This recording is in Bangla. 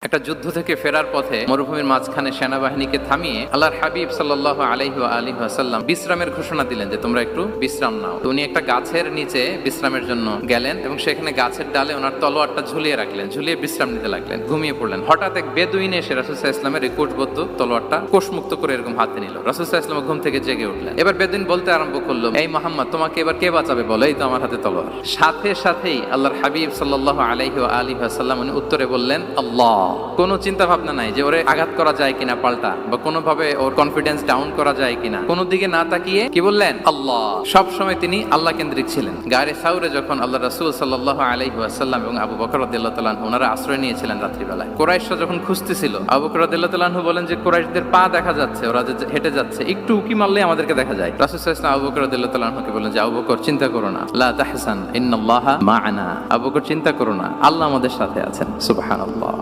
একটা যুদ্ধ থেকে ফেরার পথে মরুভূমির মাঝখানে সেনাবাহিনীকে থামিয়ে আল্লাহর হাবিব সাল্লাল্লাহু আলাইহি ওয়া আলিহি ওয়াসাল্লাম বিশ্রামের ঘোষণা দিলেন যে তোমরা একটু বিশ্রাম নাও। তো উনি একটা গাছের নিচে বিশ্রামের জন্য গেলেন এবং সেখানে গাছের ডালে ওনার তলোয়ারটা ঝুলিয়ে রাখলেন, ঝুলিয়ে বিশ্রাম নিতে লাগলেন, ঘুমিয়ে পড়লেন। হঠাৎ এক বেদুইন এসে রাসূল সাল্লাল্লাহু আলাইহি ওয়াসাল্লামের এই কোষবদ্ধ তলোয়ারটা কোষমুক্ত করে এরকম হাতে নিল। রাসূল সাল্লাল্লাহু আলাইহি ওয়াসাল্লাম ঘুম থেকে জেগে উঠলেন। এবার বেদুইন বলতে আরম্ভ করলো, এই মুহাম্মদ, তোমাকে এবার কে বাঁচাবে বলো, এই তো আমার হাতে তলোয়ার। সাথে সাথেই আল্লাহর হাবিব সাল্লাল্লাহু আলাইহি ওয়া আলিহি ওয়াসাল্লাম উনি উত্তরে বললেন, আল্লাহ। কোনো চিন্তা ভাবনা নাই যে ওরে আঘাত করা যায় কিনা পাল্টা, বা কোনোভাবে ওর কনফিডেন্স ডাউন করা যায় কিনা, কোনো দিকে না তাকিয়ে কি বললেন? আল্লাহ। সব সময় তিনি আল্লাহ কেন্দ্রিক ছিলেন। গায়ে সাউরে যখন আল্লাহ রাসূল সাল্লাল্লাহু আলাইহি ওয়াসাল্লাম এবং আবু বকর রাদিয়াল্লাহু তাআলা আনহু ওনারা আশ্রয় নিয়েছিলেন রাত্রিবেলায়, কুরাইশরা যখন খুঁজতেছিল, আবু বকর রাদিয়াল্লাহু তাআলা আনহু বলেন যে কুরাইশদের পা দেখা যাচ্ছে, ওরা যে হেঁটে যাচ্ছে, একটু উকি মারলে আমাদেরকে দেখা যায়। রাসূল সাল্লাল্লাহু আলাইহি ওয়াসাল্লাম আবু বকর রাদিয়াল্লাহু তাআলা আনহুকে বলেন যে আবু বকর, চিন্তা করো না, লা তাহসান, ইন্নাল্লাহা মা'ানা। আবু বকর, চিন্তা করো না, আল্লাহ আমাদের সাথে আছেন। সুবহানাল্লাহ।